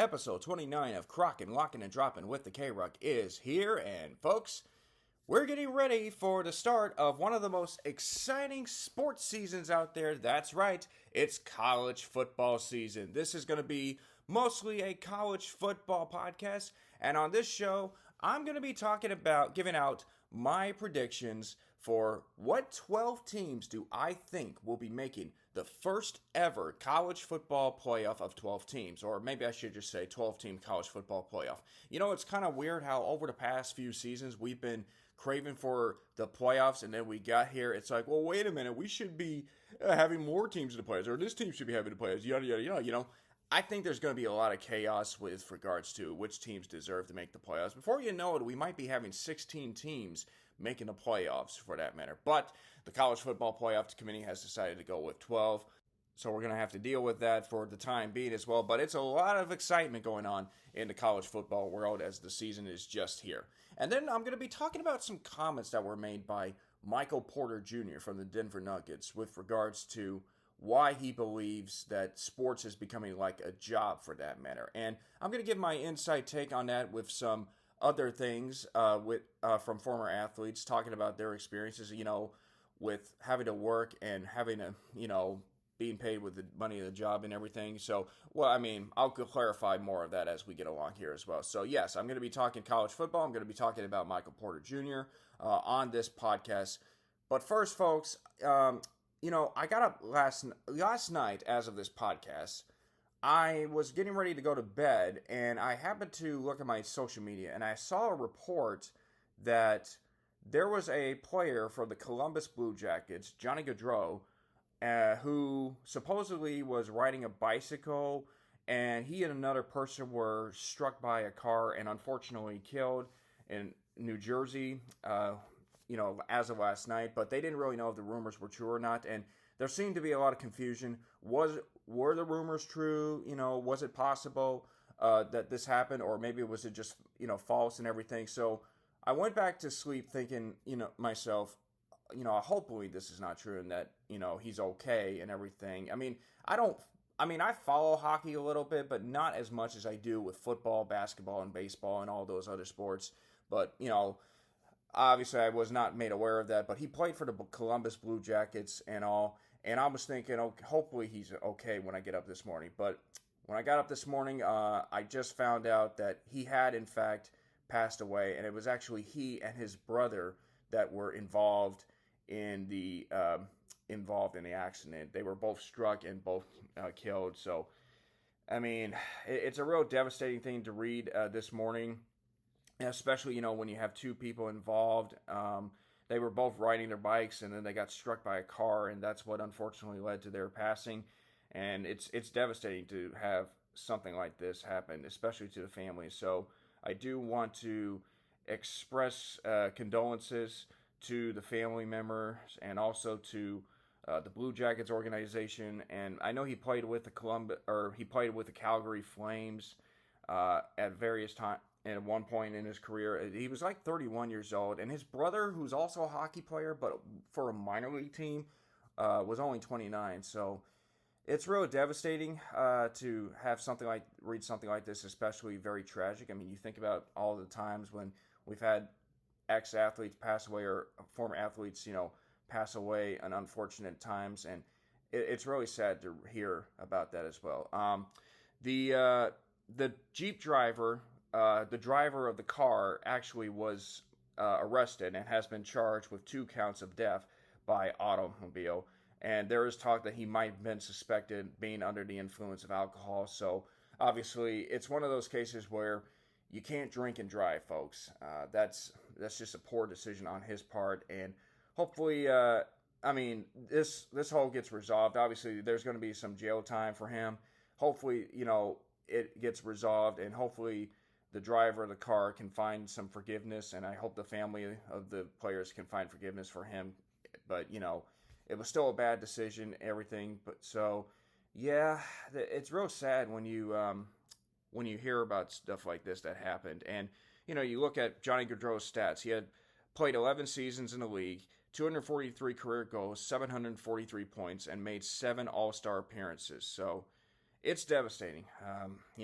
Episode 29 of Krocking, Locking, and Dropping with the K-Ruck is here, and folks, we're getting ready for the start of one of the most exciting sports seasons out there. That's right, it's college football season. This is going to be mostly a college football podcast, and on this show, I'm going to be talking about giving out my predictions for what 12 teams do I think will be making the first ever college football playoff of 12 teams, or maybe I should just say 12-team college football playoff. You know, it's kind of weird how over the past few seasons we've been craving for the playoffs, and then we got here. It's like, well, wait a minute, we should be having more teams in the playoffs, or this team should be having the playoffs, yada, yada, yada, you know. I think there's going to be a lot of chaos with regards to which teams deserve to make the playoffs. Before you know it, we might be having 16 teams making the playoffs for that matter. But the College Football Playoff Committee has decided to go with 12. So we're going to have to deal with that for the time being as well. But it's a lot of excitement going on in the college football world as the season is just here. And then I'm going to be talking about some comments that were made by Michael Porter Jr. from the Denver Nuggets with regards to why he believes that sports is becoming like a job for that matter. And I'm going to give my inside take on that with some other things from former athletes talking about their experiences, you know, with having to work and having to, you know, being paid with the money of the job and everything. So, well, I mean, I'll clarify more of that as we get along here as well. So, yes, I'm going to be talking college football. I'm going to be talking about Michael Porter Jr. On this podcast. But first, folks, you know, I got up last night as of this podcast. I was getting ready to go to bed, and I happened to look at my social media, and I saw a report that there was a player for the Columbus Blue Jackets, Johnny Gaudreau, who supposedly was riding a bicycle, and he and another person were struck by a car and unfortunately killed in New Jersey, you know, as of last night. But they didn't really know if the rumors were true or not, and there seemed to be a lot of confusion. Were the rumors true? You know, was it possible that this happened, or maybe was it just, you know, false and everything? So I went back to sleep thinking, you know, myself, you know, hopefully this is not true and that, you know, he's okay and everything. I mean, I follow hockey a little bit, but not as much as I do with football, basketball, and baseball and all those other sports. But, you know, obviously I was not made aware of that, but he played for the Columbus Blue Jackets and all. And I was thinking, okay, hopefully he's okay when I get up this morning. But when I got up this morning, I just found out that he had, in fact, passed away. And it was actually he and his brother that were involved in the accident. They were both struck and both killed. So, I mean, it's a real devastating thing to read this morning, especially, you know, when you have two people involved. They were both riding their bikes, and then they got struck by a car, and that's what unfortunately led to their passing. And it's devastating to have something like this happen, especially to the family. So I do want to express condolences to the family members and also to the Blue Jackets organization. And I know he played with the Calgary Flames at various times. And at one point in his career, he was like 31 years old. And his brother, who's also a hockey player, but for a minor league team, was only 29. So it's really devastating to have read something like this, especially very tragic. I mean, you think about all the times when we've had ex-athletes pass away or former athletes, you know, pass away in unfortunate times. And it's really sad to hear about that as well. The Jeep driver... the driver of the car actually was arrested and has been charged with 2 counts of theft by automobile. And there is talk that he might have been suspected being under the influence of alcohol. So obviously, it's one of those cases where you can't drink and drive, folks. That's just a poor decision on his part. And hopefully, I mean, this whole gets resolved. Obviously, there's going to be some jail time for him. Hopefully, you know, it gets resolved, and hopefully the driver of the car can find some forgiveness, and I hope the family of the players can find forgiveness for him. But, you know, it was still a bad decision, everything. But so, yeah, it's real sad when you hear about stuff like this that happened. And, you know, you look at Johnny Gaudreau's stats. He had played 11 seasons in the league, 243 career goals, 743 points, and made 7 All-Star appearances. So It's devastating.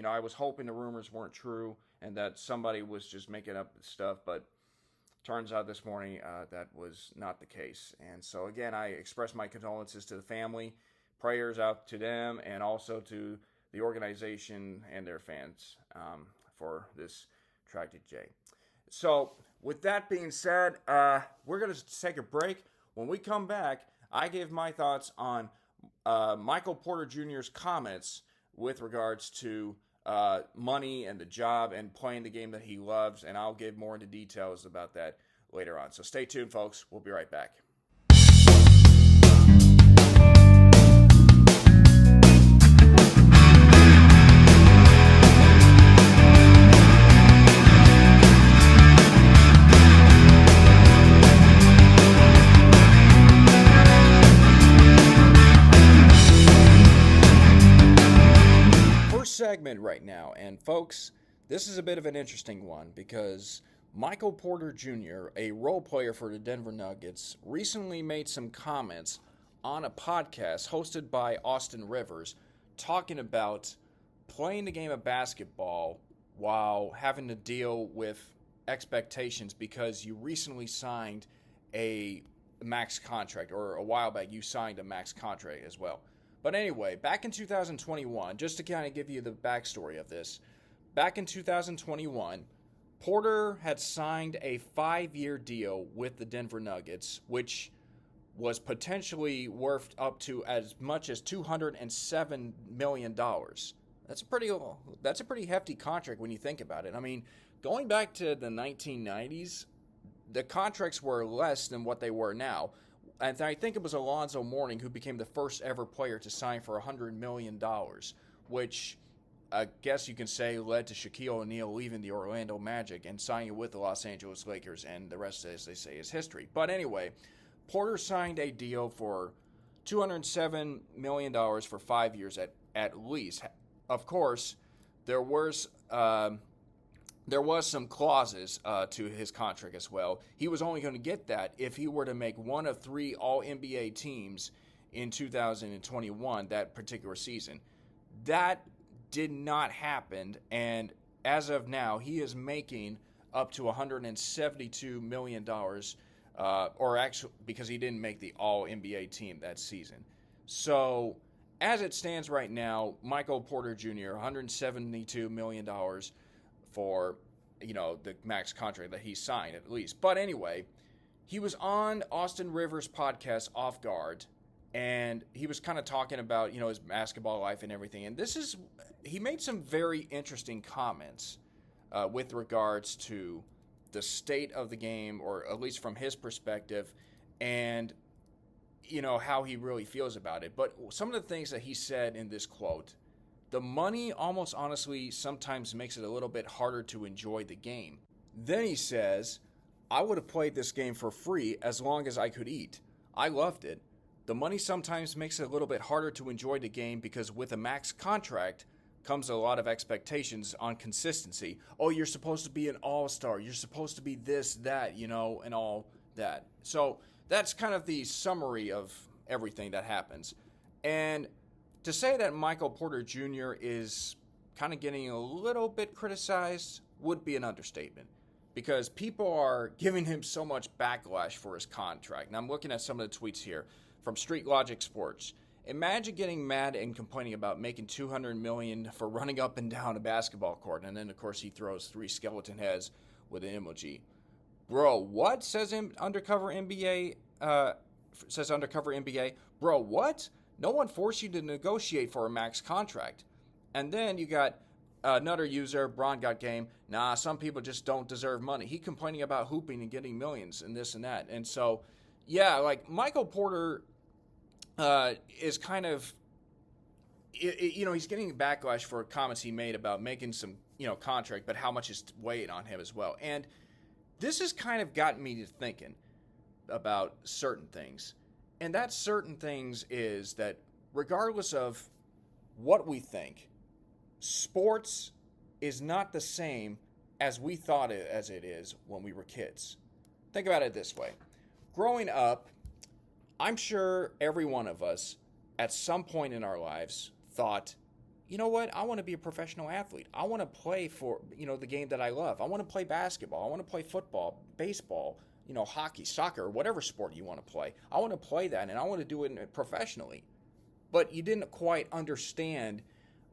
I was hoping the rumors weren't true and that somebody was just making up stuff, but turns out this morning that was not the case. And so, again, I express my condolences to the family, prayers out to them, and also to the organization and their fans for this tragedy. So, with that being said, we're going to take a break. When we come back, I give my thoughts on Michael Porter Jr.'s comments with regards to money and the job and playing the game that he loves, and I'll give more into details about that later on. So stay tuned, folks. We'll be right back. Segment right now, and folks, this is a bit of an interesting one because Michael Porter Jr., a role player for the Denver Nuggets, recently made some comments on a podcast hosted by Austin Rivers talking about playing the game of basketball while having to deal with expectations because you recently signed a max contract, or a while back you signed a max contract as well. But anyway, back in 2021, just to kind of give you the backstory of this, back in 2021, Porter had signed a 5-year deal with the Denver Nuggets, which was potentially worth up to as much as $207 million. That's a pretty hefty contract when you think about it. I mean, going back to the 1990s, the contracts were less than what they were now. And I think it was Alonzo Mourning who became the first ever player to sign for $100 million, which I guess you can say led to Shaquille O'Neal leaving the Orlando Magic and signing with the Los Angeles Lakers, and the rest, as they say, is history. But anyway, Porter signed a deal for $207 million for 5 years at least. Of course, there was some clauses to his contract as well. He was only going to get that if he were to make one of 3 All-NBA teams in 2021, that particular season. That did not happen, and as of now, he is making up to $172 million, or actually, because he didn't make the All-NBA team that season. So, as it stands right now, Michael Porter Jr., $172 million for, the max contract that he signed, at least. But anyway, he was on Austin Rivers' podcast, Off Guard, and he was kind of talking about, his basketball life and everything. And he made some very interesting comments with regards to the state of the game, or at least from his perspective, and, how he really feels about it. But some of the things that he said in this quote: the money almost honestly sometimes makes it a little bit harder to enjoy the game. Then he says, I would have played this game for free as long as I could eat. I loved it. The money sometimes makes it a little bit harder to enjoy the game because with a max contract comes a lot of expectations on consistency. Oh, you're supposed to be an all-star. You're supposed to be this, that, and all that. So that's kind of the summary of everything that happens. And to say that Michael Porter Jr. is kind of getting a little bit criticized would be an understatement, because people are giving him so much backlash for his contract. Now, I'm looking at some of the tweets here from Street Logic Sports. Imagine getting mad and complaining about making $200 million for running up and down a basketball court, and then, of course, he throws 3 skeleton heads with an emoji. Bro, what? Says Undercover NBA. Bro, what? No one forced you to negotiate for a max contract. And then you got another user, Braun Got Game. Nah, some people just don't deserve money. He complaining about hooping and getting millions and this and that. And so, yeah, like Michael Porter is kind of, he's getting backlash for comments he made about making some, contract, but how much is weighed on him as well. And this has kind of gotten me to thinking about certain things. And that certain things is that regardless of what we think, sports is not the same as we thought it as it is when we were kids. Think about it this way. Growing up, I'm sure every one of us at some point in our lives thought you know what? I want to be a professional athlete. I want to play for, the game that I love. I want to play basketball. I want to play football, baseball, hockey, soccer, whatever sport you want to play. I want to play that, and I want to do it professionally. But you didn't quite understand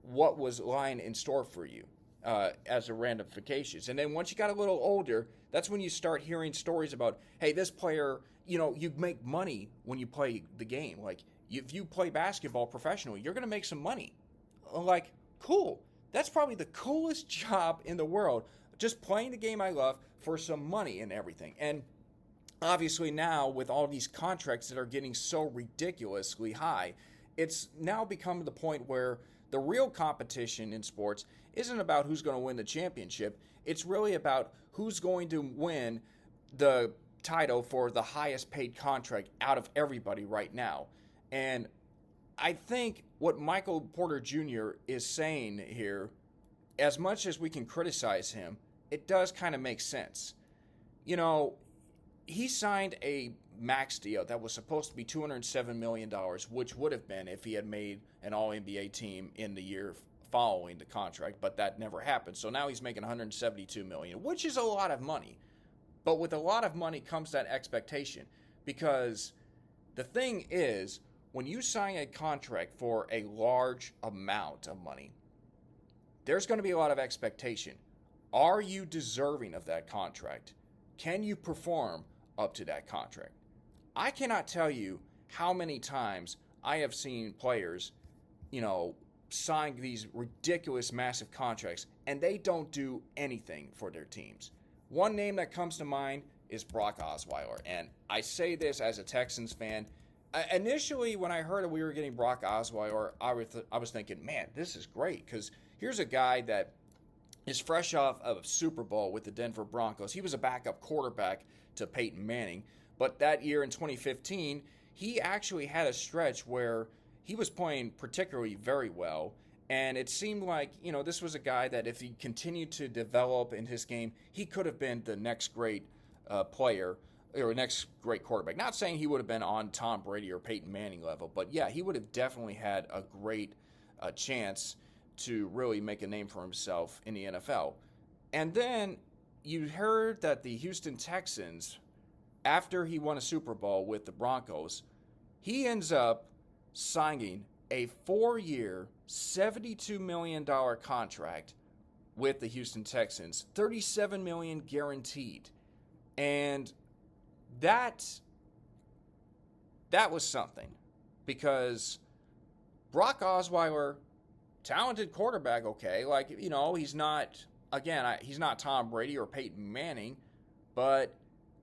what was lying in store for you as a ramifications. And then once you got a little older, that's when you start hearing stories about, hey, this player, you make money when you play the game. Like, if you play basketball professionally, you're going to make some money. Like, cool. That's probably the coolest job in the world, just playing the game I love for some money and everything. And obviously now, with all these contracts that are getting so ridiculously high, it's now become to the point where the real competition in sports isn't about who's going to win the championship. It's really about who's going to win the title for the highest paid contract out of everybody right now. And I think what Michael Porter Jr. is saying here, as much as we can criticize him, it does kind of make sense. He signed a max deal that was supposed to be $207 million, which would have been if he had made an All-NBA team in the year following the contract, but that never happened. So now he's making $172 million, which is a lot of money. But with a lot of money comes that expectation, because the thing is, when you sign a contract for a large amount of money, there's going to be a lot of expectation. Are you deserving of that contract? Can you perform up to that contract? I cannot tell you how many times I have seen players, sign these ridiculous, massive contracts, and they don't do anything for their teams. One name that comes to mind is Brock Osweiler, and I say this as a Texans fan. Initially, when I heard that we were getting Brock Osweiler, I was thinking, man, this is great, because here's a guy that is fresh off of a Super Bowl with the Denver Broncos. He was a backup quarterback to Peyton Manning, but that year in 2015, he actually had a stretch where he was playing particularly very well, and it seemed like, this was a guy that if he continued to develop in his game, he could have been the next great player, or next great quarterback. Not saying he would have been on Tom Brady or Peyton Manning level, but yeah, he would have definitely had a great chance to really make a name for himself in the NFL. And then you heard that the Houston Texans, after he won a Super Bowl with the Broncos, he ends up signing a 4-year, $72 million contract with the Houston Texans, $37 million guaranteed. And that was something, because Brock Osweiler, talented quarterback, okay, he's not, he's not Tom Brady or Peyton Manning, but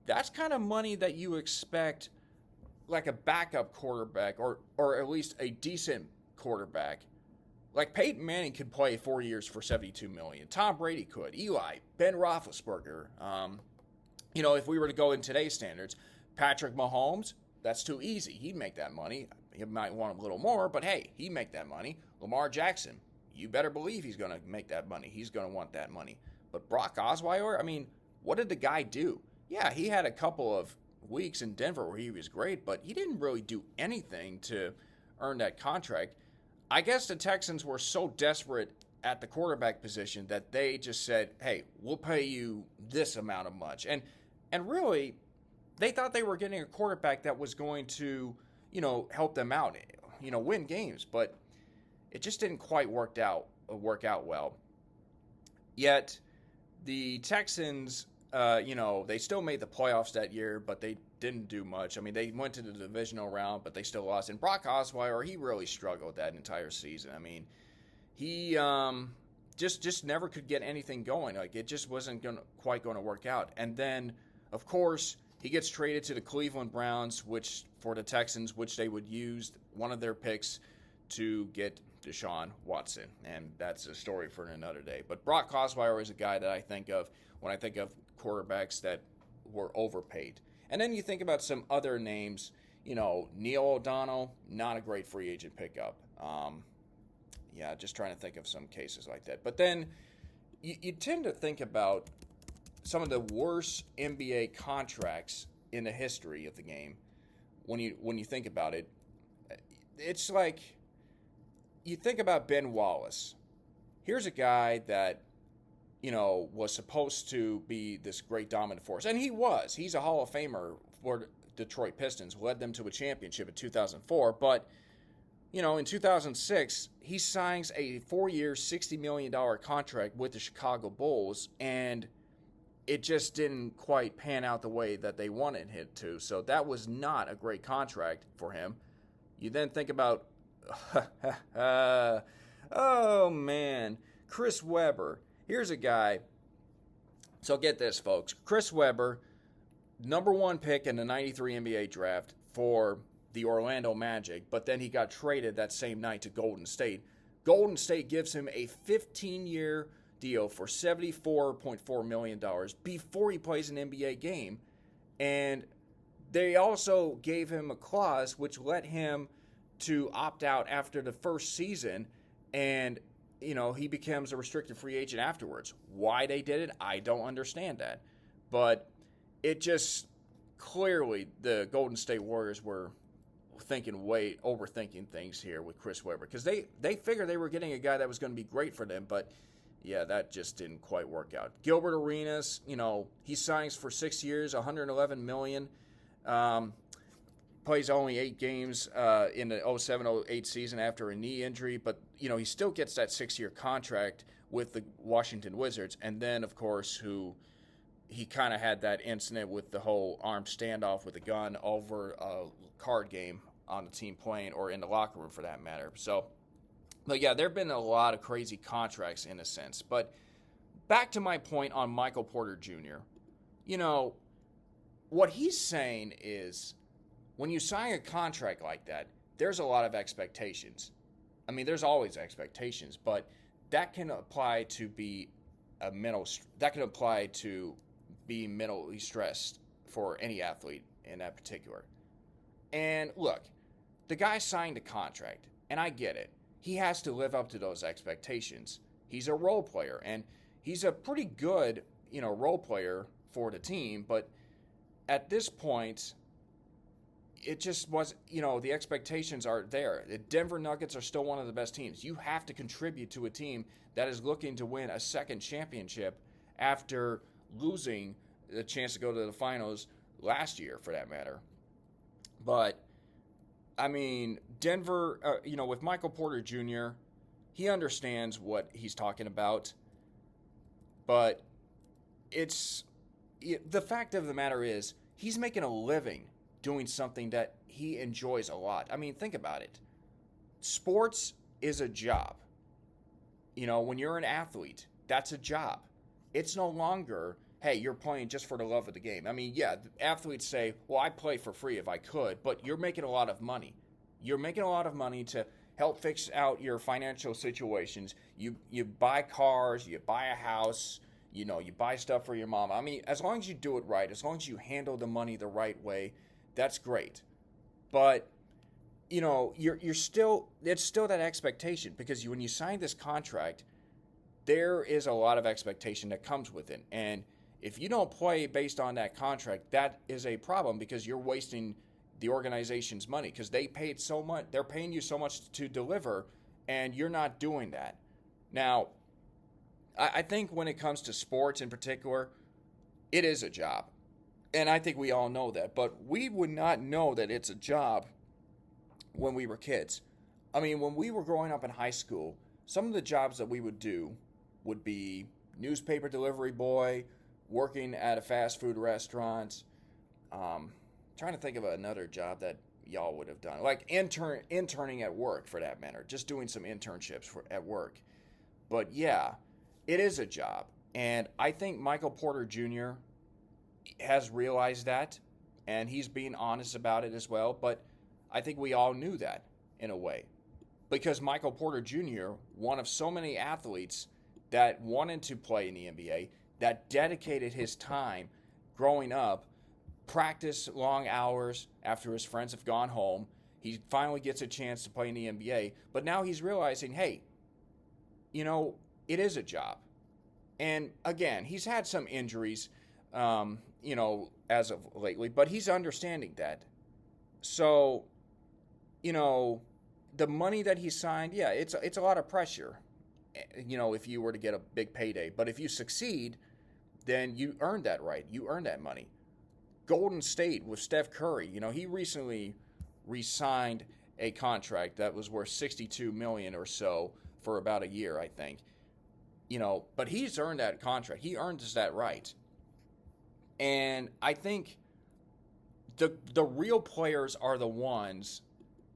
that's kind of money that you expect, like a backup quarterback, or at least a decent quarterback. Like Peyton Manning could play 4 years for $72 million. Tom Brady could. Eli, Ben Roethlisberger. If we were to go in today's standards, Patrick Mahomes, that's too easy. He'd make that money. He might want a little more, but hey, he'd make that money. Lamar Jackson, you better believe he's going to make that money. He's going to want that money. But Brock Osweiler, what did the guy do? Yeah, he had a couple of weeks in Denver where he was great, but he didn't really do anything to earn that contract. I guess the Texans were so desperate at the quarterback position that they just said, hey, we'll pay you this amount of much. And really, they thought they were getting a quarterback that was going to, help them out, win games. But it just didn't quite work out well. Yet, the Texans, they still made the playoffs that year, but they didn't do much. They went to the divisional round, but they still lost. And Brock Osweiler, he really struggled that entire season. He just never could get anything going. It just wasn't quite going to work out. And then, of course, he gets traded to the Cleveland Browns, which for the Texans, which they would use one of their picks to get Deshaun Watson. And that's a story for another day. But Brock Osweiler is a guy that I think of when I think of quarterbacks that were overpaid. And then you think about some other names, Neil O'Donnell, not a great free agent pickup. Just trying to think of some cases like that. But then you tend to think about some of the worst NBA contracts in the history of the game. When you think about it, it's like you think about Ben Wallace. Here's a guy that, was supposed to be this great dominant force. And he was. He's a Hall of Famer for Detroit Pistons, led them to a championship in 2004. But, in 2006, he signs a 4-year, $60 million contract with the Chicago Bulls, and it just didn't quite pan out the way that they wanted it to. So that was not a great contract for him. You then think about, oh man, Chris Webber. Here's a guy. So get this, folks. Chris Webber, number 1 pick in the 93 NBA draft for the Orlando Magic, but then he got traded that same night to Golden State. Golden State gives him a 15-year deal for $74.4 million before he plays an NBA game. And they also gave him a clause which let him to opt out after the first season, and he becomes a restricted free agent afterwards. Why they did it, I don't understand that. But it just clearly the Golden State Warriors were overthinking things here with Chris Webber, because they figured they were getting a guy that was going to be great for them, but yeah, that just didn't quite work out. Gilbert Arenas, he signs for 6 years, $111 million. Plays only 8 games in the 07-08 season after a knee injury, but he still gets that 6-year contract with the Washington Wizards. And then, of course, he kind of had that incident with the whole armed standoff with a gun over a card game on the team playing, or in the locker room for that matter. So, but yeah, there have been a lot of crazy contracts in a sense. But back to my point on Michael Porter Jr., what he's saying is, when you sign a contract like that, there's a lot of expectations. I mean, there's always expectations, but that can apply to be mentally stressed for any athlete in that particular. And look, the guy signed a contract, and I get it. He has to live up to those expectations. He's a role player, and he's a pretty good, role player for the team, but at this point, it just was, the expectations are there. The Denver Nuggets are still one of the best teams. You have to contribute to a team that is looking to win a second championship after losing the chance to go to the finals last year, for that matter. But, I mean, Denver, with Michael Porter Jr., he understands what he's talking about. But the fact of the matter is, he's making a living doing something that he enjoys a lot. I mean, think about it. Sports is a job. When you're an athlete, that's a job. It's no longer, hey, you're playing just for the love of the game. I mean, yeah, athletes say, well, I'd play for free if I could, but you're making a lot of money. You're making a lot of money to help fix out your financial situations. You buy cars, you buy a house, you buy stuff for your mom. I mean, as long as you do it right, as long as you handle the money the right way, that's great. But, it's still that expectation, because when you sign this contract, there is a lot of expectation that comes with it. And if you don't play based on that contract, that is a problem, because you're wasting the organization's money, because they paid so much. They're paying you so much to deliver, and you're not doing that. Now, I think when it comes to sports in particular, it is a job. And I think we all know that. But we would not know that it's a job when we were kids. I mean, when we were growing up in high school, some of the jobs that we would do would be newspaper delivery boy, working at a fast food restaurant. Trying to think of another job that y'all would have done. Like interning at work, for that matter. Just doing some internships at work. But yeah, it is a job. And I think Michael Porter Jr. has realized that, and he's being honest about it as well. But I think we all knew that in a way, because Michael Porter Jr., one of so many athletes that wanted to play in the NBA, that dedicated his time growing up, practiced long hours after his friends have gone home. He finally gets a chance to play in the NBA, but now he's realizing, hey, it is a job. And again, he's had some injuries, as of lately, but he's understanding that. So, the money that he signed, yeah, it's a lot of pressure, if you were to get a big payday. But if you succeed, then you earned that right. You earned that money. Golden State with Steph Curry, he recently re-signed a contract that was worth $62 million or so for about a year, I think. But he's earned that contract. He earns that right. And I think the real players are the ones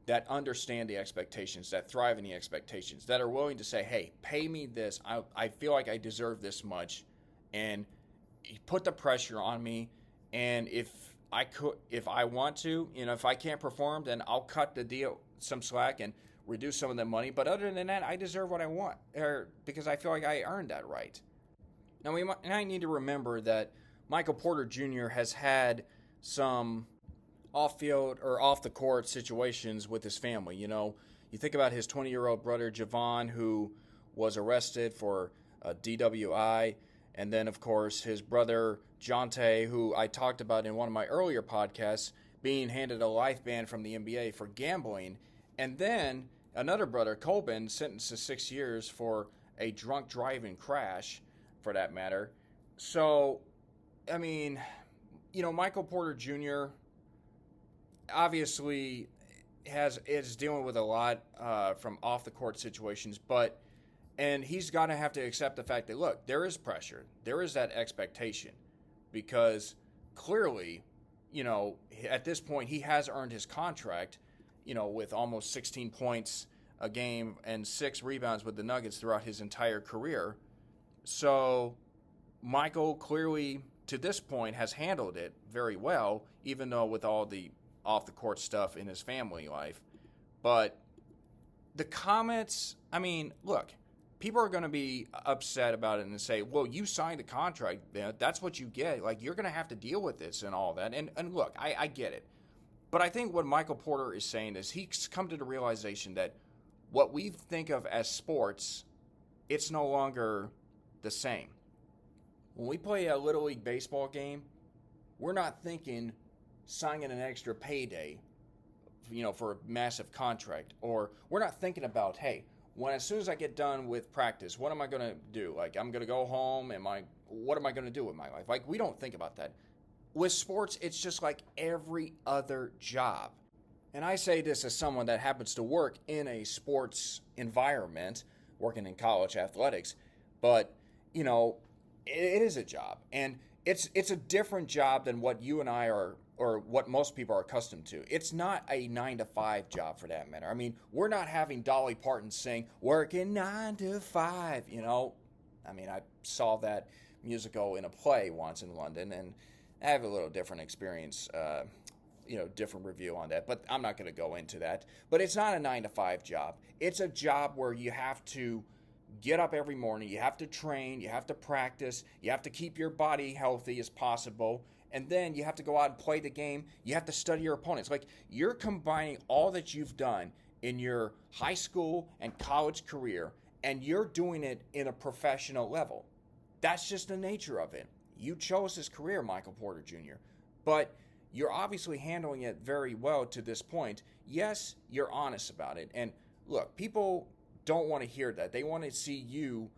that understand the expectations, that thrive in the expectations, that are willing to say, hey, pay me this. I feel like I deserve this much, and put the pressure on me. And if I want to, if I can't perform, then I'll cut the deal some slack and reduce some of the money. But other than that, I deserve what I want, because I feel like I earned that right. Now, I need to remember that Michael Porter Jr. has had some off-field or off-the-court situations with his family. You think about his 20-year-old brother, Javon, who was arrested for DWI. And then, of course, his brother, Jonte, who I talked about in one of my earlier podcasts, being handed a life ban from the NBA for gambling. And then another brother, Colbin, sentenced to 6 years for a drunk driving crash, for that matter. So, I mean, Michael Porter Jr. obviously is dealing with a lot from off-the-court situations, and he's got to have to accept the fact that, look, there is pressure. There is that expectation, because clearly, at this point, he has earned his contract, with almost 16 points a game and 6 rebounds with the Nuggets throughout his entire career. So Michael clearly, to this point, has handled it very well, even though with all the off-the-court stuff in his family life. But the comments, look, people are going to be upset about it and say, well, you signed a contract, man. That's what you get. Like, you're going to have to deal with this and all that. And look, I get it. But I think what Michael Porter is saying is he's come to the realization that what we think of as sports, it's no longer the same. When we play a Little League baseball game, we're not thinking signing an extra payday, for a massive contract. Or we're not thinking about, hey, as soon as I get done with practice, what am I going to do? Like, I'm going to go home. What am I going to do with my life? Like, we don't think about that. With sports, it's just like every other job. And I say this as someone that happens to work in a sports environment, working in college athletics. But, it is a job. And it's a different job than what you and I are, or what most people are accustomed to. It's not a 9-to-5 job, for that matter. We're not having Dolly Parton sing, working 9 to 5, I saw that musical in a play once in London, and I have a little different experience, different review on that, but I'm not going to go into that. But it's not a 9-to-5 job. It's a job where you have to get up every morning, you have to train, you have to practice, you have to keep your body healthy as possible, and then you have to go out and play the game. You have to study your opponents. Like, you're combining all that you've done in your high school and college career, and you're doing it in a professional level. That's just the nature of it. You chose this career, Michael Porter Jr., but you're obviously handling it very well to this point. Yes, you're honest about it. And look, people don't want to hear that. They want to see you,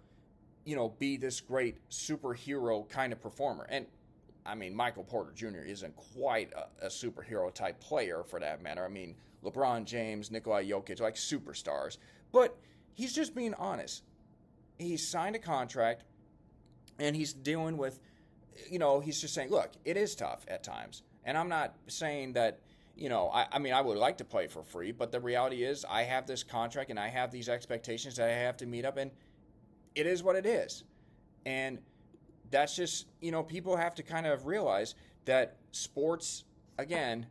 be this great superhero kind of performer. And Michael Porter Jr. isn't quite a superhero type player, for that matter. LeBron James, Nikola Jokic, like superstars. But he's just being honest. He signed a contract, and he's dealing with, he's just saying, look, it is tough at times. And I'm not saying that, I would like to play for free, but the reality is I have this contract and I have these expectations that I have to meet up, and it is what it is. And that's just, people have to kind of realize that sports, again,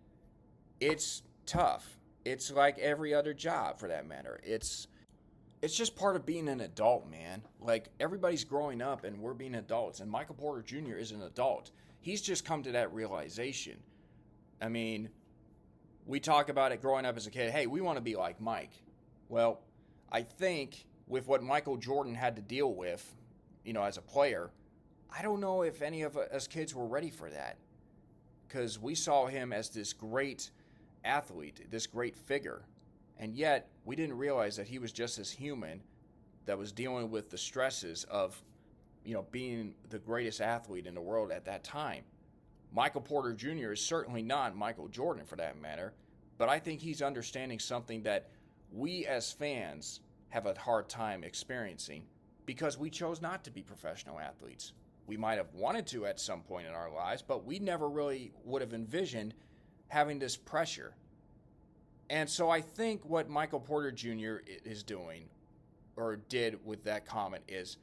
it's tough. It's like every other job, for that matter. It's just part of being an adult, man. Like, everybody's growing up and we're being adults, and Michael Porter Jr. is an adult. He's just come to that realization. We talk about it growing up as a kid. Hey, we want to be like Mike. Well, I think with what Michael Jordan had to deal with, as a player, I don't know if any of us kids were ready for that, because we saw him as this great athlete, this great figure. And yet, we didn't realize that he was just as human that was dealing with the stresses of, being the greatest athlete in the world at that time. Michael Porter Jr. is certainly not Michael Jordan for that matter, but I think he's understanding something that we as fans have a hard time experiencing because we chose not to be professional athletes. We might have wanted to at some point in our lives, but we never really would have envisioned having this pressure. And so I think what Michael Porter Jr. is doing, or did with that comment, is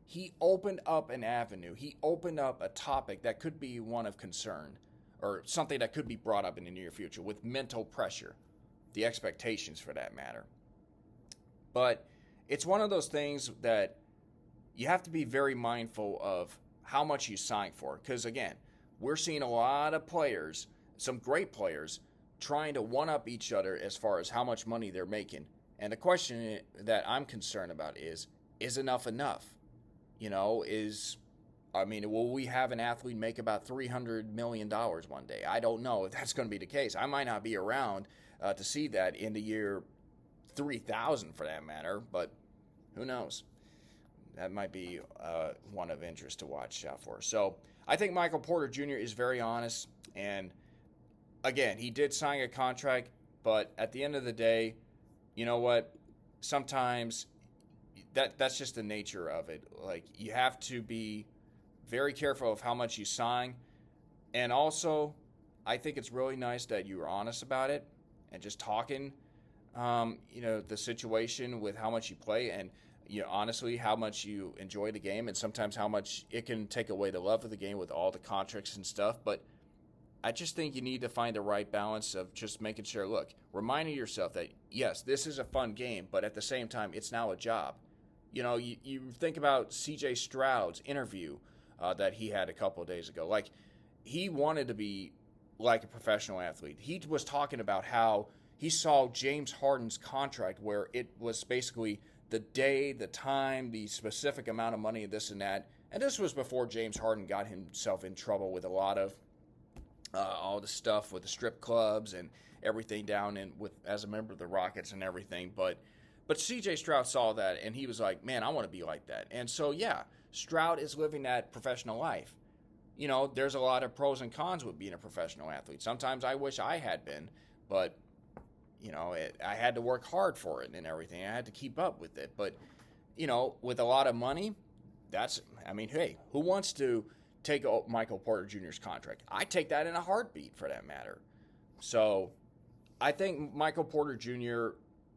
he opened up an avenue. He opened up a topic that could be one of concern, or something that could be brought up in the near future with mental pressure, the expectations for that matter. But it's one of those things that you have to be very mindful of how much you sign for. Because again, we're seeing a lot of players, some great players, trying to one-up each other as far as how much money they're making. And the question that I'm concerned about is enough enough? Will we have an athlete make about $300 million one day? I don't know if that's going to be the case. I might not be around to see that in the year 3000 for that matter, but who knows? That might be one of interest to watch out for. So I think Michael Porter Jr. is very honest. And again, he did sign a contract, but at the end of the day, you know what? Sometimes that's just the nature of it. Like, you have to be very careful of how much you sign. And also, I think it's really nice that you were honest about it and just talking, the situation with how much you play and, honestly, how much you enjoy the game and sometimes how much it can take away the love of the game with all the contracts and stuff. But I just think you need to find the right balance of just making sure, look, reminding yourself that, yes, this is a fun game, but at the same time, it's now a job. You think about C.J. Stroud's interview that he had a couple of days ago. Like, he wanted to be like a professional athlete. He was talking about how he saw James Harden's contract where it was basically the day, the time, the specific amount of money, this and that. And this was before James Harden got himself in trouble with a lot of all the stuff with the strip clubs and everything down in with as a member of the Rockets and everything. But C.J. Stroud saw that, and he was like, man, I want to be like that. And so, yeah, Stroud is living that professional life. There's a lot of pros and cons with being a professional athlete. Sometimes I wish I had been, but, I had to work hard for it and everything. I had to keep up with it. But, with a lot of money, hey, who wants to take Michael Porter Jr.'s contract? I take that in a heartbeat for that matter. So I think Michael Porter Jr.,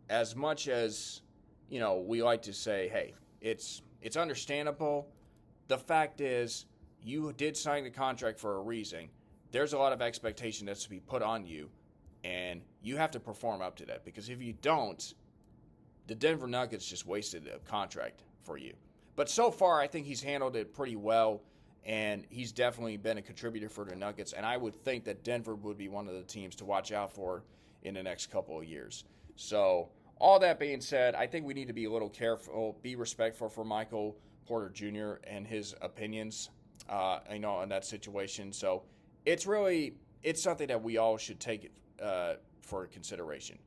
as much as, we like to say, hey, it's understandable. The fact is, you did sign the contract for a reason. There's a lot of expectation that's to be put on you, and you have to perform up to that. Because if you don't, the Denver Nuggets just wasted a contract for you. But so far, I think he's handled it pretty well, and he's definitely been a contributor for the Nuggets. And I would think that Denver would be one of the teams to watch out for in the next couple of years. So all that being said, I think we need to be a little careful, be respectful for Michael Porter Jr. and his opinions, in that situation. So it's something that we all should take for consideration.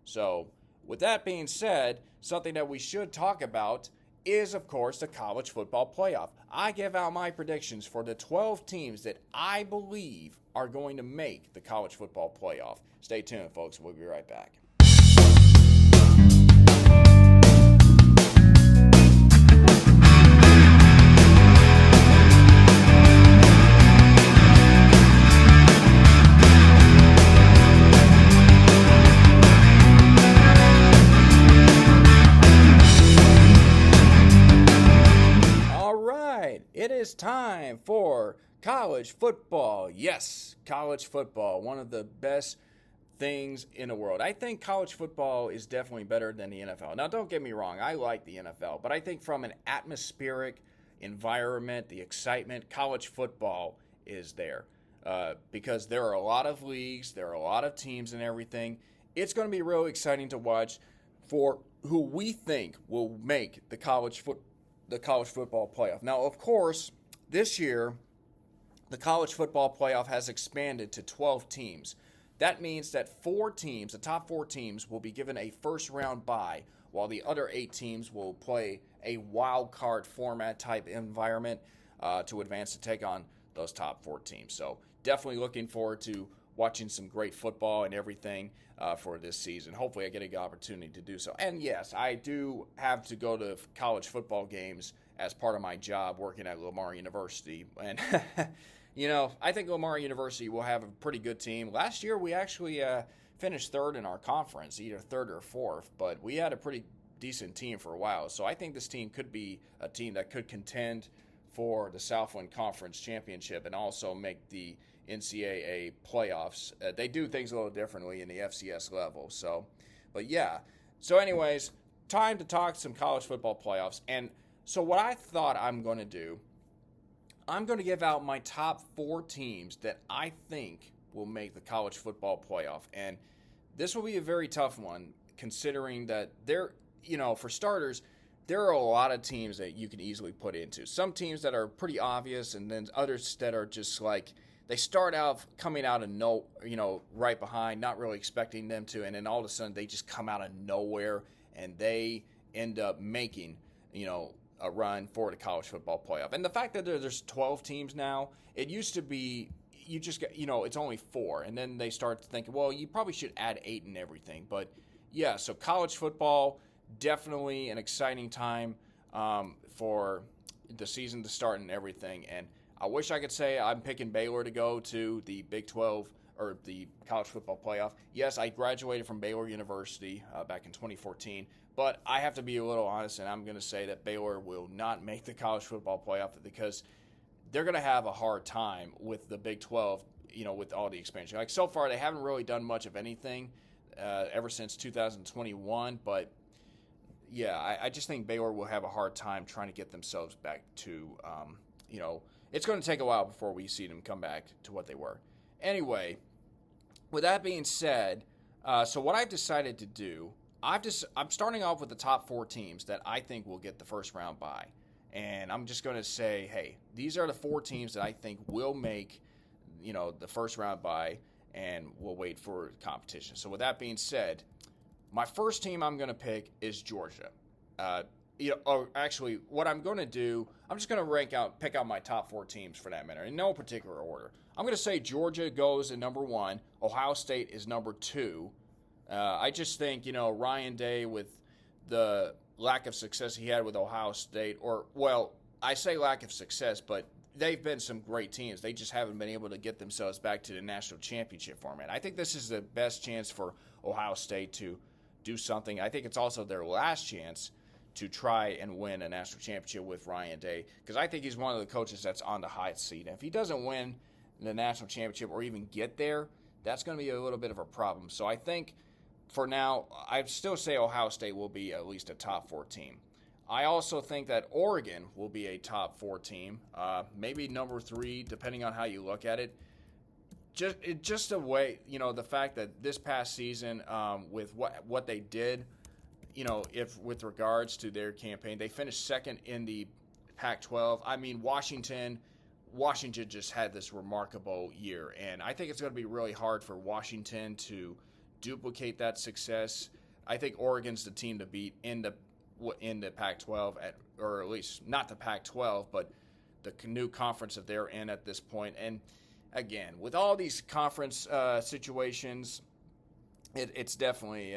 So with that being said, something that we should talk about is, of course, the college football playoff. I give out my predictions for the 12 teams that I believe are going to make the college football playoff. Stay tuned, folks. We'll be right back. It is time for college football. Yes, college football, one of the best things in the world. I think college football is definitely better than the NFL. Now, don't get me wrong, I like the NFL, but I think from an atmospheric environment, the excitement, college football is there because there are a lot of leagues, there are a lot of teams and everything. It's going to be really exciting to watch for who we think will make the college football playoff. Now, of course, this year, the college football playoff has expanded to 12 teams. That means that 4 teams, the top 4 teams, will be given a first-round bye, while the other 8 teams will play a wild card format type environment to advance to take on those top 4 teams. So definitely looking forward to watching some great football and everything for this season. Hopefully I get an opportunity to do so. And yes, I do have to go to college football games as part of my job working at Lamar University. And, I think Lamar University will have a pretty good team. Last year we actually finished 3rd in our conference, either 3rd or 4th, but we had a pretty decent team for a while. So I think this team could be a team that could contend for the Southland Conference Championship and also make the NCAA playoffs. They do things a little differently in the FCS level. So anyways, time to talk some college football playoffs. And so what I thought I'm going to do, I'm going to give out my top 4 teams that I think will make the college football playoff. And this will be a very tough one, considering that for starters, there are a lot of teams that you can easily put into. Some teams that are pretty obvious, and then others that are just like, they start out coming out of right behind, not really expecting them to, and then all of a sudden they just come out of nowhere and they end up making, a run for the college football playoff. And the fact that there's 12 teams now, it used to be you just get, it's only 4, and then they start thinking, well, you probably should add 8 and everything. But yeah, so college football, definitely an exciting time for the season to start and everything. And I wish I could say I'm picking Baylor to go to the Big 12 or the college football playoff. Yes, I graduated from Baylor University back in 2014, but I have to be a little honest, and I'm going to say that Baylor will not make the college football playoff because they're going to have a hard time with the Big 12, with all the expansion. Like, so far, they haven't really done much of anything ever since 2021, but yeah, I just think Baylor will have a hard time trying to get themselves back to, it's going to take a while before we see them come back to what they were. Anyway, with that being said, so what I've decided to do, I'm starting off with the top 4 teams that I think will get the first round bye. And I'm just going to say, hey, these are the 4 teams that I think will make, the first round bye, and we'll wait for competition. So with that being said, my first team I'm going to pick is Georgia. Actually, what I'm going to do, I'm just going to pick out my top 4 teams for that matter, in no particular order. I'm going to say Georgia goes at number 1. Ohio State is number 2. I just think, Ryan Day, with the lack of success he had with Ohio State, I say lack of success, but they've been some great teams. They just haven't been able to get themselves back to the national championship format. I think this is the best chance for Ohio State to do something. I think it's also their last chance to try and win a national championship with Ryan Day, because I think he's one of the coaches that's on the hot seat. And if he doesn't win the national championship or even get there, that's going to be a little bit of a problem. So I think for now, I'd still say Ohio State will be at least a top 4 team. I also think that Oregon will be a top 4 team, maybe number 3, depending on how you look at it. Just the way, the fact that this past season, with what they did, if with regards to their campaign, they finished 2nd in the Pac-12. I mean, Washington just had this remarkable year, and I think it's going to be really hard for Washington to duplicate that success. I think Oregon's the team to beat in the Pac-12, or at least not the Pac-12, but the new conference that they're in at this point. And again, with all these conference situations, it's definitely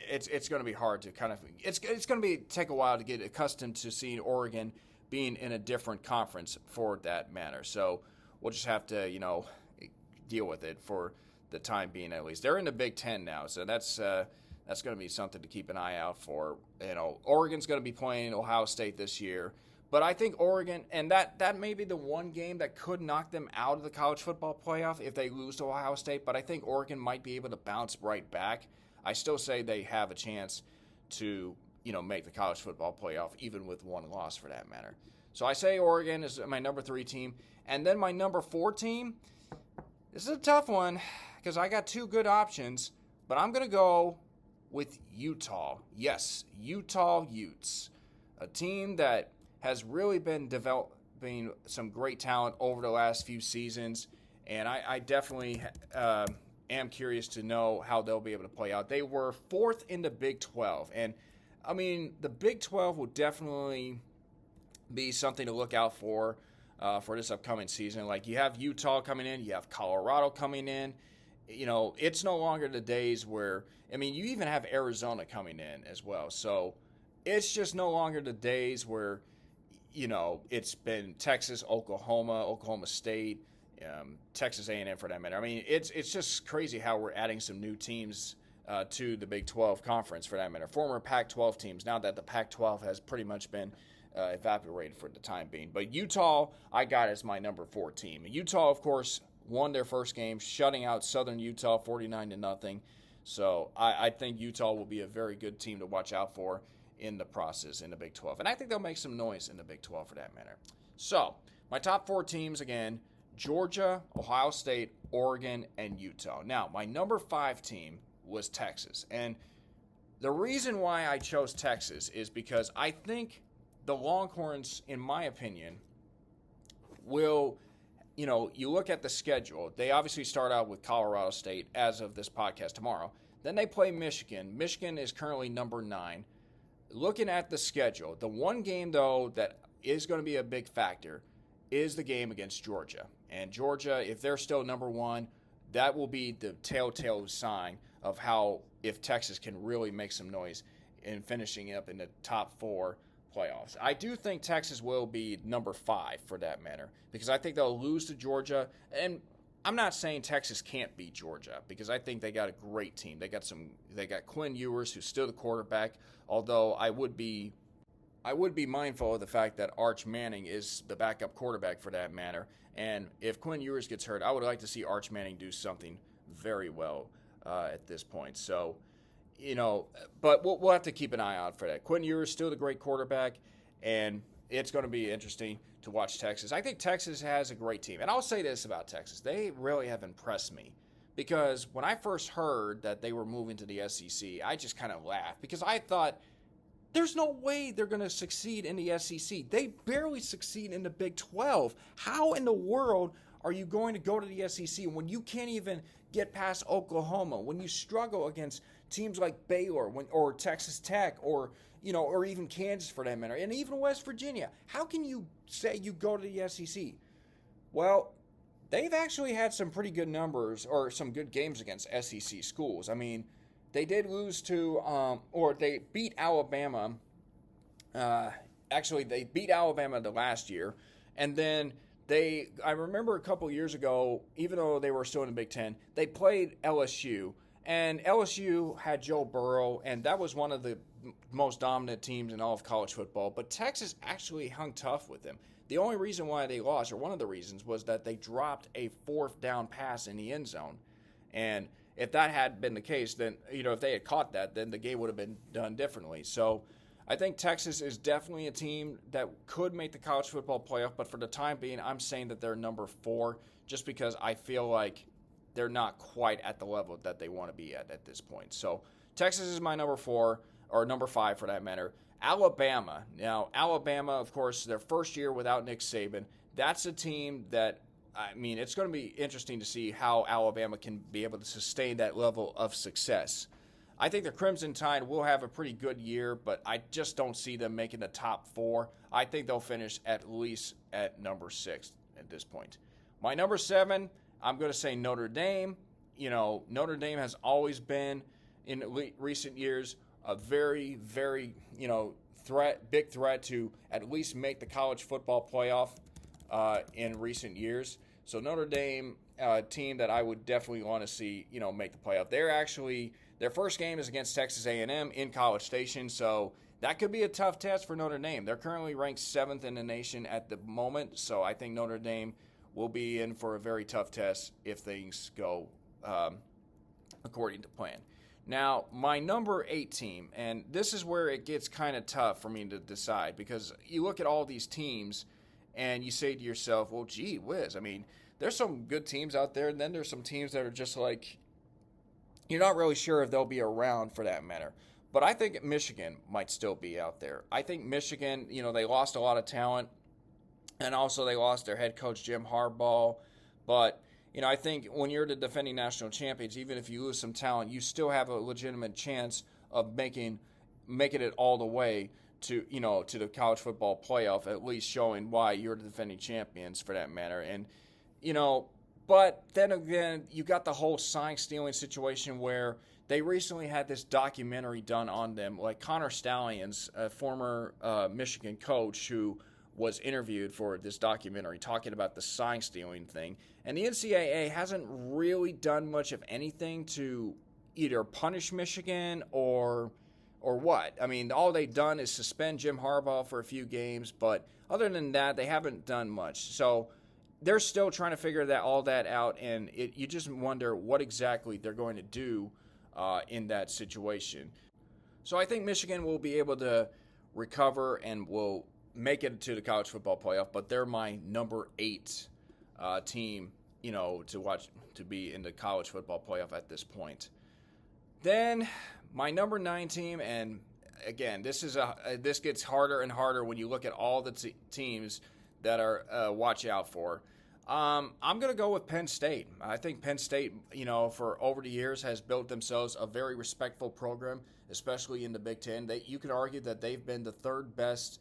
it's going to be hard to kind of it's going to take a while to get accustomed to seeing Oregon being in a different conference for that matter. So we'll just have to deal with it for the time being. At least they're in the Big Ten now, so that's going to be something to keep an eye out for. Oregon's going to be playing Ohio State this year. But I think Oregon, and that may be the one game that could knock them out of the college football playoff if they lose to Ohio State, but I think Oregon might be able to bounce right back. I still say they have a chance to, make the college football playoff, even with one loss for that matter. So I say Oregon is my number 3 team. And then my number 4 team, this is a tough one because I got 2 good options, but I'm going to go with Utah. Yes, Utah Utes, a team that has really been developing some great talent over the last few seasons, and I definitely am curious to know how they'll be able to play out. They were 4th in the Big 12, and I mean, the Big 12 will definitely be something to look out for this upcoming season. Like, you have Utah coming in, you have Colorado coming in. You know, it's no longer the days where, I mean, you even have Arizona coming in as well. So it's just no longer the days where, you know, it's been Texas, Oklahoma State, Texas A&M for that matter. I mean, it's just crazy how we're adding some new teams to the Big 12 conference for that matter. Former Pac-12 teams, now that the Pac-12 has pretty much been evaporated for the time being. But Utah, I got as my number 4 team. Utah, of course, won their first game, shutting out Southern Utah 49-0. So I think Utah will be a very good team to watch out for in the process in the Big 12. And I think they'll make some noise in the Big 12 for that matter. So my top 4 teams, again, Georgia, Ohio State, Oregon, and Utah. Now, my number 5 team was Texas. And the reason why I chose Texas is because I think the Longhorns, in my opinion, will, you know, you look at the schedule. They obviously start out with Colorado State as of this podcast tomorrow. Then they play Michigan. Michigan is currently number 9. Looking at the schedule, the one game, though, that is going to be a big factor is the game against Georgia. And Georgia, if they're still number 1, that will be the telltale sign of how, if Texas can really make some noise in finishing up in the top 4 playoffs. I do think Texas will be number 5 for that matter, because I think they'll lose to Georgia. And I'm not saying Texas can't beat Georgia, because I think they got a great team. They got Quinn Ewers, who's still the quarterback, although I would be mindful of the fact that Arch Manning is the backup quarterback for that matter. And if Quinn Ewers gets hurt, I would like to see Arch Manning do something very well at this point. So, you know, but we'll have to keep an eye out for that. Quinn Ewers still the great quarterback, and it's going to be interesting to watch Texas. I think Texas has a great team. And I'll say this about Texas. They really have impressed me, because when I first heard that they were moving to the SEC, I just kind of laughed, because I thought, there's no way they're going to succeed in the SEC. They barely succeed in the Big 12. How in the world are you going to go to the SEC when you can't even get past Oklahoma, when you struggle against teams like Baylor or Texas Tech or, you know, or even Kansas for that matter, and even West Virginia? How can you say you go to the SEC? Well, they've actually had some pretty good numbers or some good games against SEC schools. I mean, they did lose to, or they beat Alabama. Actually, they beat Alabama the last year. And then I remember a couple years ago, even though they were still in the Big Ten, they played LSU. And LSU had Joe Burrow, and that was one of the most dominant teams in all of college football. But Texas actually hung tough with them. The only reason why they lost, or one of the reasons, was that they dropped a 4th down pass in the end zone. And if that had been the case, then, you know, if they had caught that, then the game would have been done differently. So I think Texas is definitely a team that could make the college football playoff, but for the time being, I'm saying that they're number 4, just because I feel like they're not quite at the level that they want to be at this point. So Texas is my number 4, or number 5 for that matter. Alabama. Now, Alabama, of course, their first year without Nick Saban. That's a team that, I mean, it's going to be interesting to see how Alabama can be able to sustain that level of success. I think the Crimson Tide will have a pretty good year, but I just don't see them making the top 4. I think they'll finish at least at number 6 at this point. My number 7, I'm going to say Notre Dame. You know, Notre Dame has always been, in recent years, a very, very, you know, big threat to at least make the college football playoff in recent years. So Notre Dame, team that I would definitely want to see, you know, make the playoff. Their first game is against Texas A&M in College Station, so that could be a tough test for Notre Dame. They're currently ranked 7th in the nation at the moment, so I think Notre Dame will be in for a very tough test if things go according to plan. Now, my number 8 team, and this is where it gets kind of tough for me to decide, because you look at all these teams and you say to yourself, well, gee whiz, I mean, there's some good teams out there, and then there's some teams that are just like, you're not really sure if they'll be around for that matter. But I think Michigan might still be out there. I think Michigan, you know, they lost a lot of talent, and also they lost their head coach, Jim Harbaugh. But I think when you're the defending national champions, even if you lose some talent, you still have a legitimate chance of making it all the way to the college football playoff, at least showing why you're the defending champions for that matter. And you know, but then again, you got the whole sign stealing situation where they recently had this documentary done on them, like Connor Stallions, a former Michigan coach who was interviewed for this documentary talking about the sign stealing thing. And the NCAA hasn't really done much of anything to either punish Michigan or what. I mean, all they've done is suspend Jim Harbaugh for a few games, but other than that, they haven't done much. So they're still trying to figure all that out, and you just wonder what exactly they're going to do in that situation. So I think Michigan will be able to recover and will make it to the college football playoff, but they're my number 8 team, to be in the college football playoff at this point. Then my number 9 team, and again, this gets harder and harder when you look at all the teams that are watch out for. I'm going to go with Penn State. I think Penn State, for over the years has built themselves a very respectful program, especially in the Big Ten. You could argue that they've been the third best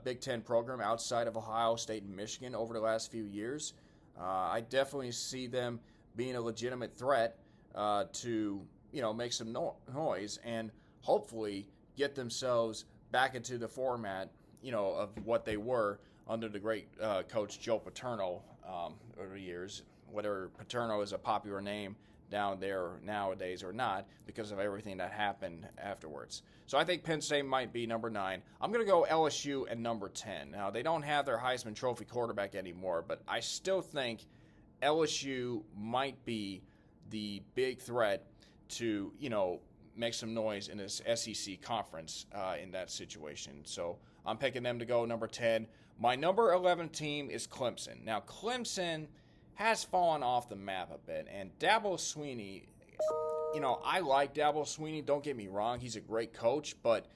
Big Ten program outside of Ohio State and Michigan over the last few years. I definitely see them being a legitimate threat to make some noise and hopefully get themselves back into the format of what they were under the great coach Joe Paterno over the years. Whether Paterno is a popular name down there nowadays or not because of everything that happened afterwards. So I think Penn State might be number 9. I'm going to go LSU at number 10. Now, they don't have their Heisman Trophy quarterback anymore, but I still think LSU might be the big threat to, make some noise in this SEC conference in that situation. So I'm picking them to go number 10. My number 11 team is Clemson. Now, Clemson has fallen off the map a bit, and Dabo Swinney, I like Dabo Swinney, don't get me wrong, he's a great coach, but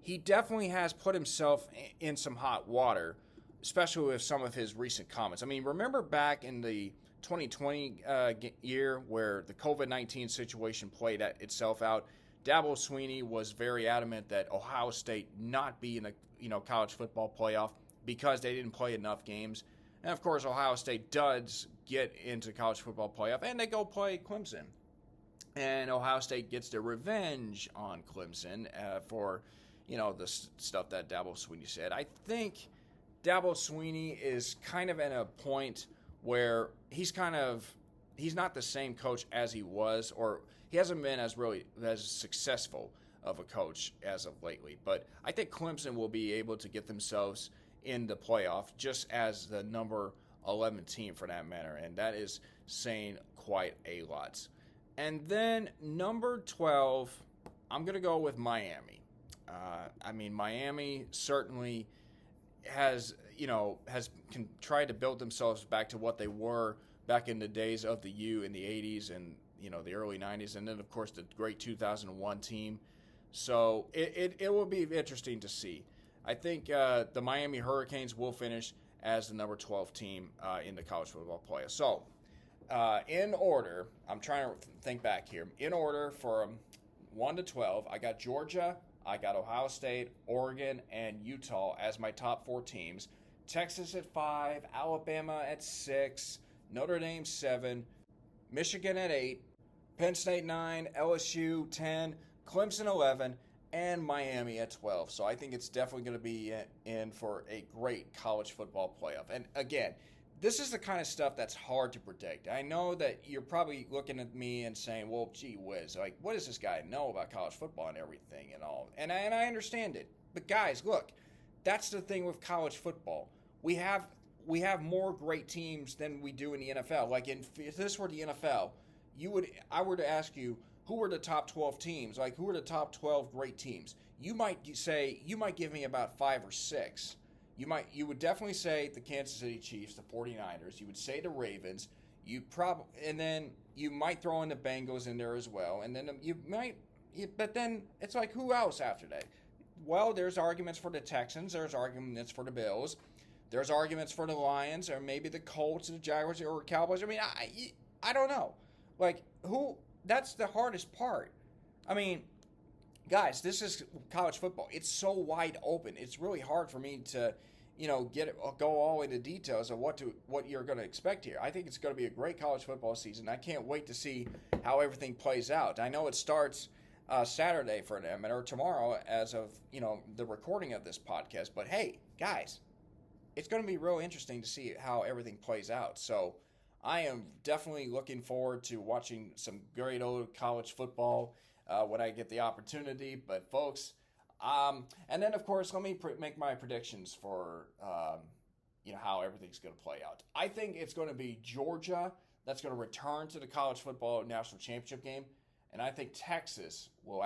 he definitely has put himself in some hot water, especially with some of his recent comments. I mean, remember back in the 2020 year where the COVID-19 situation played itself out, Dabo Swinney was very adamant that Ohio State not be in the college football playoff because they didn't play enough games. And, of course, Ohio State does get into college football playoff, and they go play Clemson. And Ohio State gets their revenge on Clemson for, the stuff that Dabo Swinney said. I think Dabo Swinney is kind of at a point where he's not the same coach as he was, or he hasn't been as successful of a coach as of lately. But I think Clemson will be able to get themselves in the playoff just as the number 11 team for that matter, and that is saying quite a lot. And then number 12, I'm going to go with Miami. Miami certainly has tried to build themselves back to what they were back in the days of the U in the 80s and the early 90s, and then of course the great 2001 team. So it will be interesting to see. I think the Miami Hurricanes will finish as the number 12 team in the college football playoff. So, in order, I'm trying to think back here. In order from 1 to 12, I got Georgia, I got Ohio State, Oregon, and Utah as my top 4 teams. Texas at 5, Alabama at 6, Notre Dame 7, Michigan at 8, Penn State 9, LSU 10, Clemson 11, and Miami at 12. So I think it's definitely going to be in for a great college football playoff. And again, this is the kind of stuff that's hard to predict. I know that you're probably looking at me and saying, well, gee whiz, like, what does this guy know about college football and everything and all? And I understand it. But guys, look, that's the thing with college football. We have more great teams than we do in the NFL. Like, if this were the NFL, I were to ask you, who were the top 12 teams? Like, who are the top 12 great teams? You might give me about 5 or 6. You would definitely say the Kansas City Chiefs, the 49ers. You would say the Ravens. And then you might throw in the Bengals in there as well. And then but then it's like, who else after that? Well, there's arguments for the Texans. There's arguments for the Bills. There's arguments for the Lions or maybe the Colts or the Jaguars or Cowboys. I mean, I don't know. Like, who? That's the hardest part. I mean, guys, this is college football. It's so wide open. It's really hard for me to, go all into details of what you're going to expect here. I think it's going to be a great college football season. I can't wait to see how everything plays out. I know it starts Saturday for them, or tomorrow as of, the recording of this podcast. But hey, guys, it's going to be real interesting to see how everything plays out. So I am definitely looking forward to watching some great old college football when I get the opportunity. But folks, and then of course, let me make my predictions for how everything's going to play out. I think it's going to be Georgia that's going to return to the college football national championship game, and I think Texas will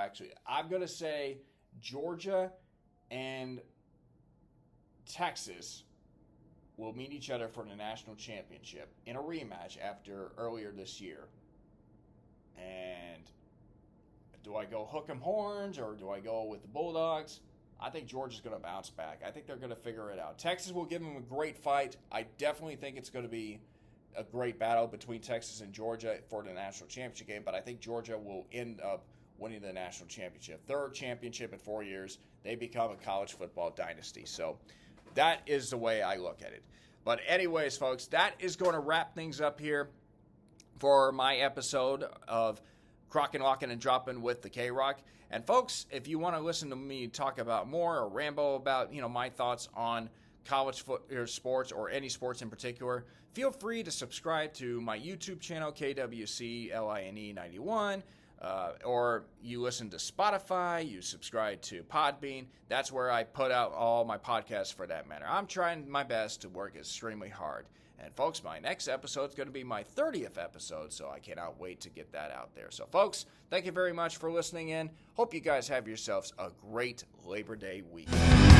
I'm going to say Georgia and Texas will meet each other for the national championship in a rematch after earlier this year. And do I go hook 'em horns or do I go with the Bulldogs? I think Georgia's going to bounce back. I think they're going to figure it out. Texas will give them a great fight. I definitely think it's going to be a great battle between Texas and Georgia for the national championship game, but I think Georgia will end up winning the national championship. Third championship in 4 years. They become a college football dynasty. So that is the way I look at it. But anyways, folks, that is going to wrap things up here for my episode of Krocking, Locking, and Dropping with the K-Rock. And folks, if you want to listen to me talk about more or ramble about, my thoughts on college sports or any sports in particular, feel free to subscribe to my YouTube channel, KWCLINE 91. Or you listen to Spotify, you subscribe to Podbean. That's where I put out all my podcasts for that matter. I'm trying my best to work extremely hard. And folks, my next episode is going to be my 30th episode, so I cannot wait to get that out there. So folks, thank you very much for listening in. Hope you guys have yourselves a great Labor Day weekend.